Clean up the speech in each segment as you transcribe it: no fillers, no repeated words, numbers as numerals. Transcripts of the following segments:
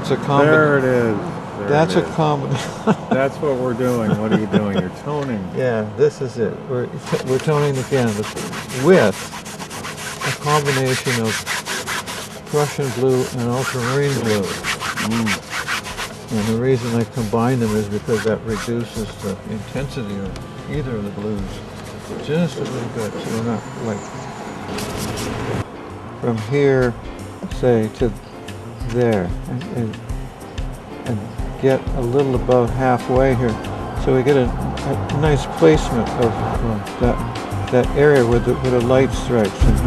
that's a combination. There it is. That's a common. That's what we're doing. What are you doing? You're toning. Yeah, this is it. We're toning the canvas with a combination of Prussian blue and ultramarine blue. And the reason I combine them is because that reduces the intensity of either of the blues just a little bit, so we're not like from here, say, to there, and get a little about halfway here, so we get a nice placement of that area where the light strikes. And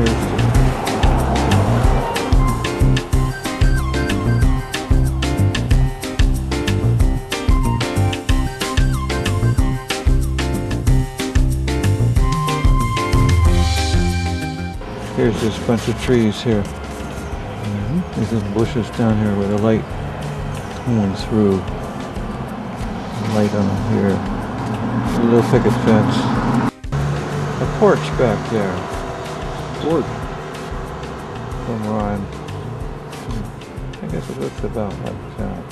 here's this bunch of trees here. There's these bushes down here where the light going through. Light on here. A little picket fence. A porch back there. Porch. From where I guess it looks about like that.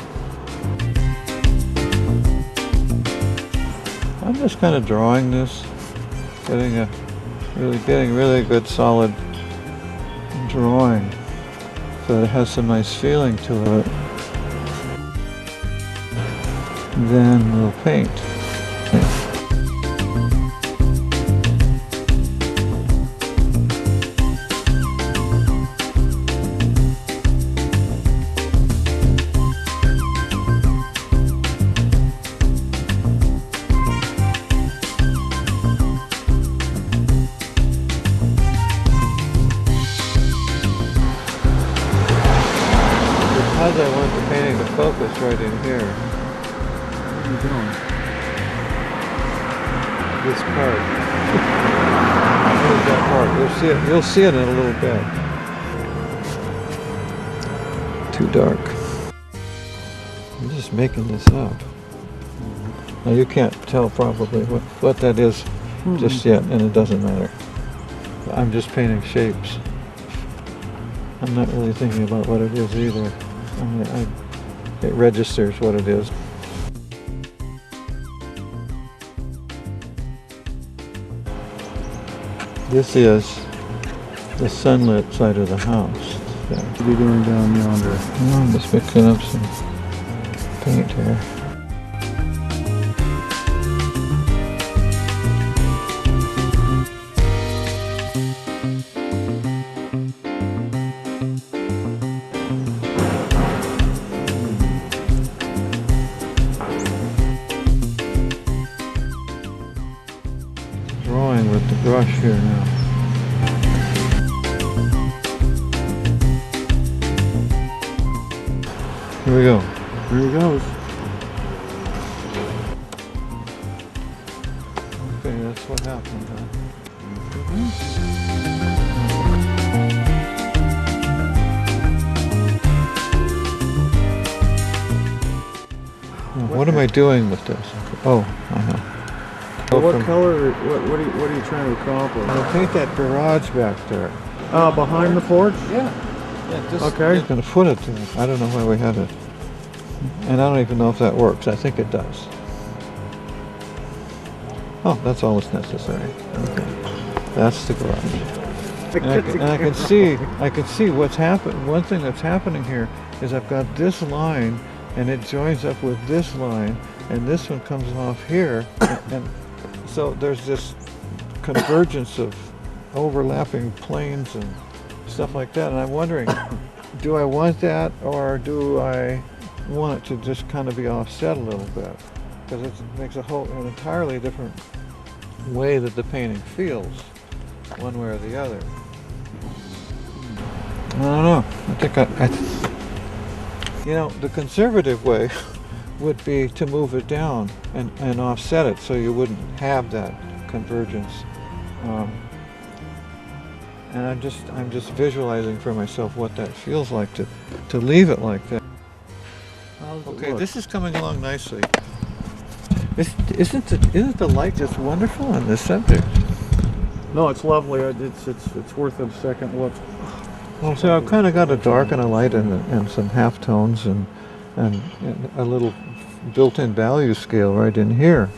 I'm just kind of drawing this, getting really good solid drawing, so it has some nice feeling to it. Then we'll paint. Because I want the painting to focus right in here. What are you doing? This part. Here's that part. You'll see it in a little bit. Too dark. I'm just making this up. Now you can't tell probably what that is just yet, and it doesn't matter. I'm just painting shapes. I'm not really thinking about what it is either. It registers what it is. This is the sunlit side of the house. What are you doing down yonder? I'm just mixing up some paint here. Drawing with the brush here now. Here we go. Here he goes. Okay, that's what happened, huh? What am I doing with this? Oh, What color? What are you trying to accomplish? I'll paint that garage back there. Behind the porch? Yeah. Just Okay. gonna put it there. I don't know where we had it. And I don't even know if that works. I think it does. Oh, that's all that's necessary. Okay. That's the garage. And I can see what's happened. One thing that's happening here is I've got this line and it joins up with this line and this one comes off here and so there's this convergence of overlapping planes and stuff like that, and I'm wondering, do I want that or do I want it to just kind of be offset a little bit? Because it makes an entirely different way that the painting feels, one way or the other. I don't know. I think the conservative way would be to move it down and offset it so you wouldn't have that convergence. And I'm just visualizing for myself what that feels like to leave it like that. Okay, this is coming along nicely. Isn't the light just wonderful on this subject? No, it's lovely. It's worth a second look. Well, so I've kind of got a dark and a light and some half tones, and and a little built-in value scale right in here.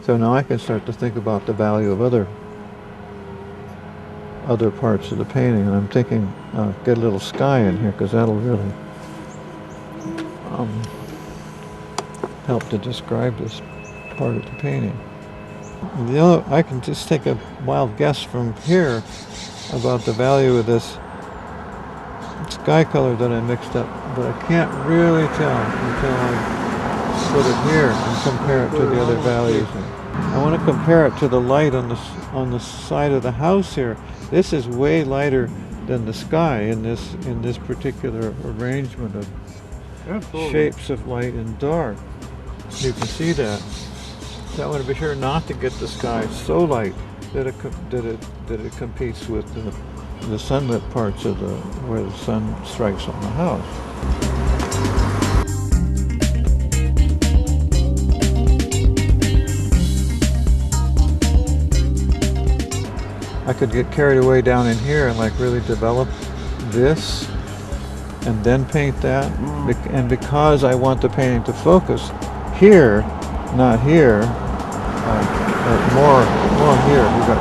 So now I can start to think about the value of other parts of the painting, and I'm thinking get a little sky in here because that'll really help to describe this part of the painting. The other, I can just take a wild guess from here about the value of this sky color that I mixed up, but I can't really tell until I put it here and compare it to the other values. I want to compare it to the light on the side of the house here. This is way lighter than the sky in this particular arrangement of shapes of light and dark. You can see that. So I want to be sure not to get the sky so light that it competes with the sunlit parts of where the sun strikes on the house. I could get carried away down in here and like really develop this and then paint that. And because I want the painting to focus here, not here, more here. We've got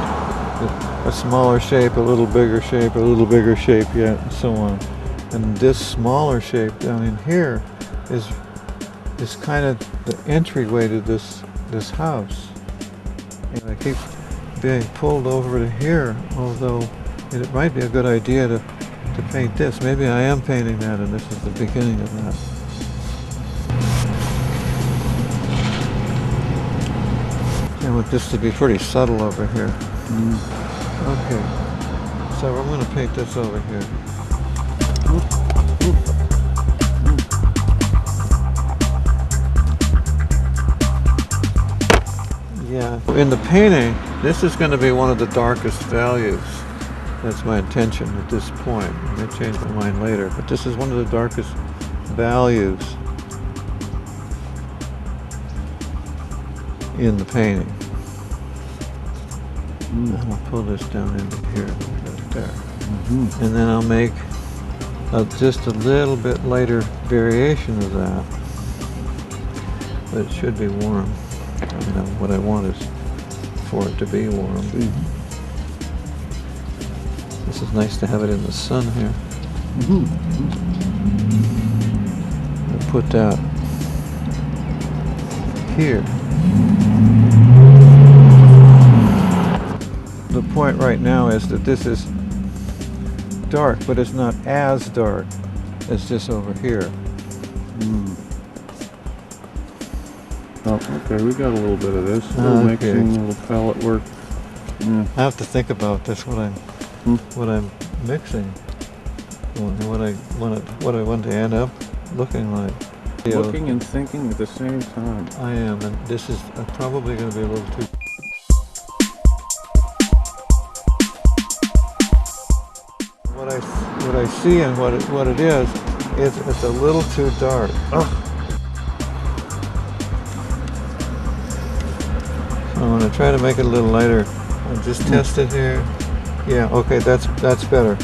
a smaller shape, a little bigger shape, a little bigger shape yet, and so on. And this smaller shape down in here is kind of the entryway to this house. And I keep being pulled over to here, although it might be a good idea to paint this. Maybe I am painting that and this is the beginning of that. I want this to be pretty subtle over here. Okay, so I'm going to paint this over here. Yeah, in the painting, this is going to be one of the darkest values. That's my intention at this point. I may change my mind later, but this is one of the darkest values in the painting. I'll pull this down into here, right there. And then I'll make just a little bit lighter variation of that. But it should be warm. What I want is for it to be warm. This is nice to have it in the sun here. I'll put that here. The point right now is that this is dark, but it's not as dark as this over here. Oh, okay, we got a little bit of this. A little mixing, a little palette work. I have to think about this what I'm mixing, what I want to end up looking like. Looking and thinking at the same time. I am, and this is probably going to be a little too. What I see and what it is it's a little too dark. So I'm going to try to make it a little lighter. I'll just test it here. Yeah, okay, that's better.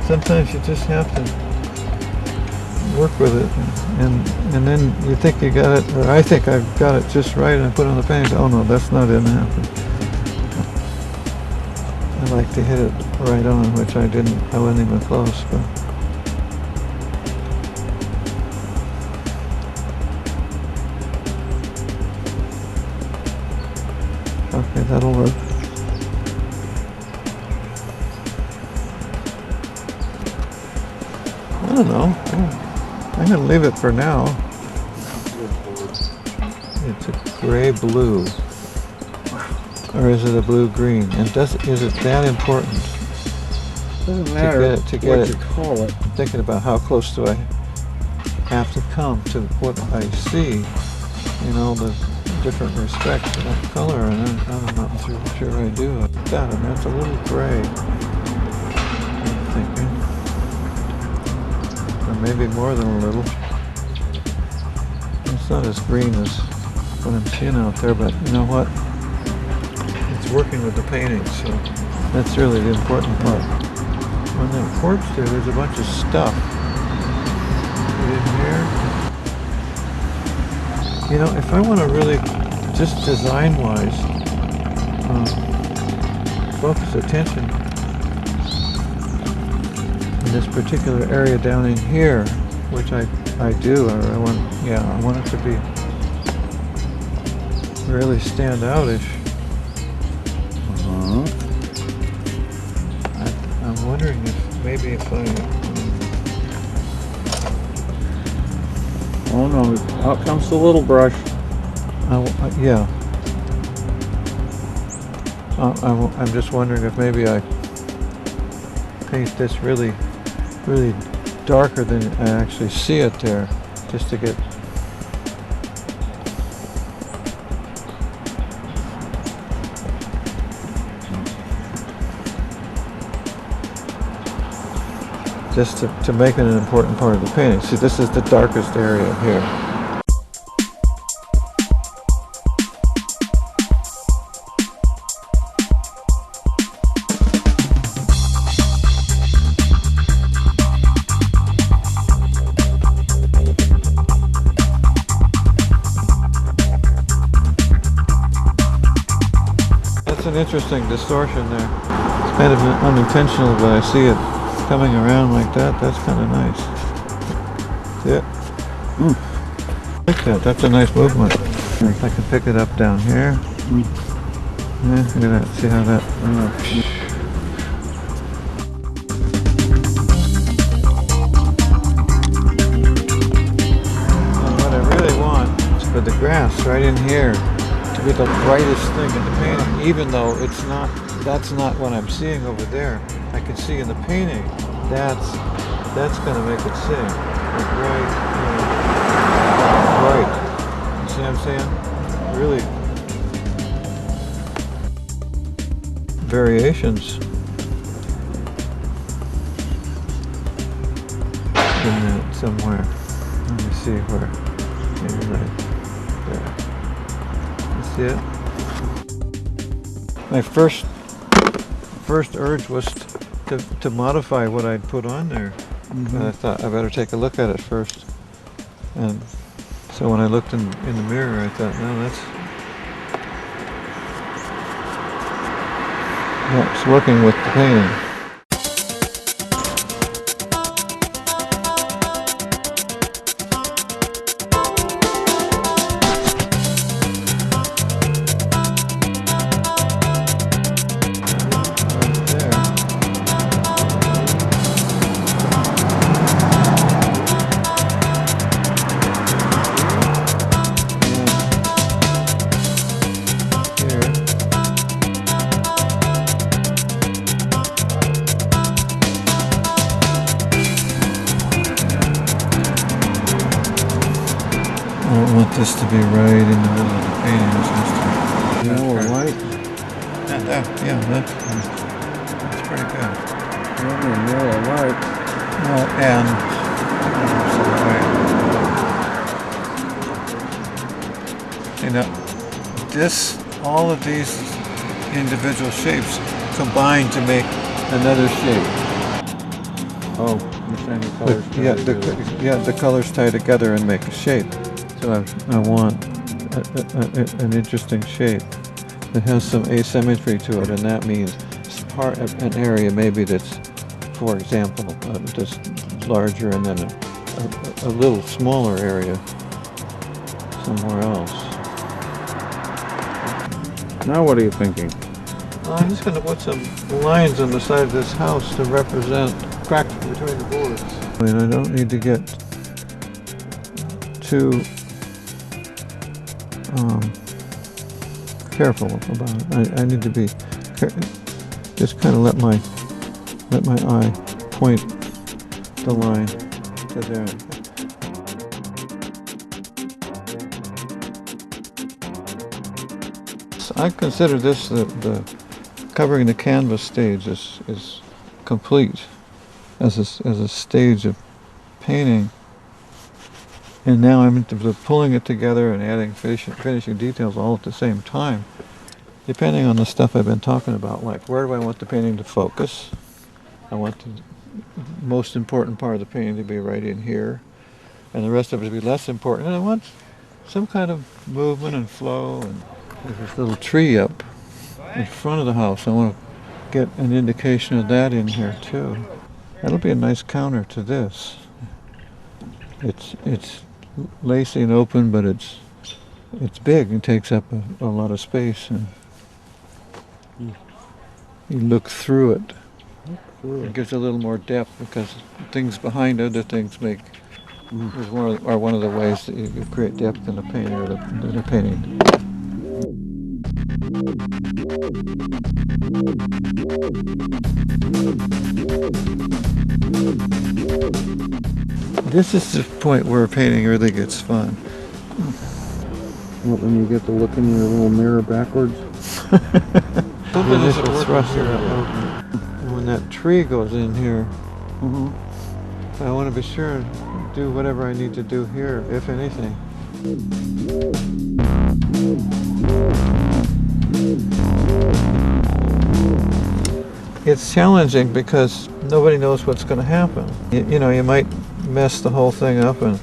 Sometimes you just have to work with it, and then you think you got it, or I think I've got it just right, and I put it on the painting. Oh no, that's not gonna happen. I like to hit it right on, which I didn't. I wasn't even close, but. Okay, that'll work. I don't know. I'm going to leave it for now. It's a gray blue. Or is it a blue green? And is it that important? Doesn't matter to get what it. you call it. I'm thinking about how close do I have to come to what I see in all the different respects of color, and I'm not sure I do. God, and that's a little gray, I'm thinking. Or maybe more than a little. It's not as green as what I'm seeing out there, but you know what? It's working with the painting, so that's really the important part. On that porch there's a bunch of stuff. In here. You know, if I want to really, just design-wise, focus attention in this particular area down in here, which I do, or I want it to be really stand outish. I'm wondering if Oh no, out comes the little brush. yeah. I'm just wondering if maybe I paint this really darker than I actually see it there, just to get to make it an important part of the painting. See, this is the darkest area here. That's an interesting distortion there. It's kind of unintentional, but I see it coming around like that. That's kind of nice. Yeah. I like that. That's a nice movement. I can pick it up down here. Yeah, look at that. See how that... And what I really want is for the grass right in here to be the brightest thing in the painting, even though it's not, that's not what I'm seeing over there. I can see in the painting, that's going to make it sing. Like bright. You see what I'm saying? Really variations in that somewhere. Let me see where. Maybe right there. You see it? My first urge was to modify what I'd put on there. But I thought I better take a look at it first. And so when I looked in the mirror, I thought, no, that's working with the painting. I don't want this to be right in the middle of the painting. Yellow and white. Yeah, that's pretty good. Yellow and white. Well, and all of these individual shapes combine to make another shape. Oh, you're saying the colors? The colors tie together and make a shape. So I want an interesting shape that has some asymmetry to it, and that means an area maybe that's, for example, just larger, and then a little smaller area somewhere else. Now what are you thinking? I'm just going to put some lines on the side of this house to represent cracks between the boards. And I don't need to get too careful about it. I need to be just kind of let my let my eye point the line to there. I consider this the covering the canvas stage is complete as a stage of painting, and now I'm into pulling it together and adding finishing details all at the same time, depending on the stuff I've been talking about. Like, where do I want the painting to focus? I want the most important part of the painting to be right in here, and the rest of it to be less important. And I want some kind of movement and flow. And there's this little tree up in front of the house. I want to get an indication of that in here too. That'll be a nice counter to this. It's lacy and open, but it's big and takes up a lot of space, and you look through it. It gives a little more depth because things behind other things are one of the ways that you create depth in a painting or in a painting. This is the point where painting really gets fun. Well, then you get to look in your little mirror backwards. Something is thrust here. When that tree goes in here, I want to be sure and do whatever I need to do here, if anything. It's challenging because nobody knows what's going to happen. You know, you might mess the whole thing up in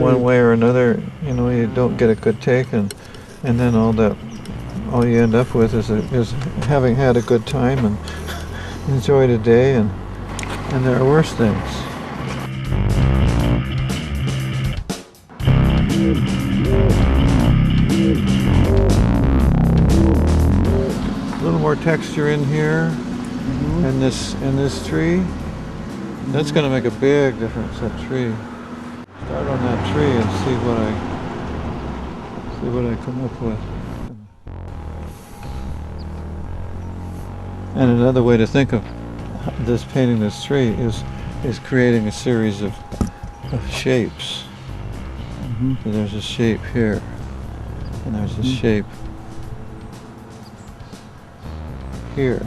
one way or another. You know, you don't get a good take, and then all you end up with is having had a good time and enjoyed a day, and there are worse things. A little more texture in here, and this tree. That's going to make a big difference. That tree. Start on that tree and see what I come up with. And another way to think of this painting this tree is creating a series of shapes. So there's a shape here, and there's a shape here.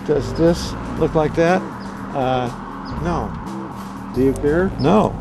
Does this look like that? No. Do you care? No.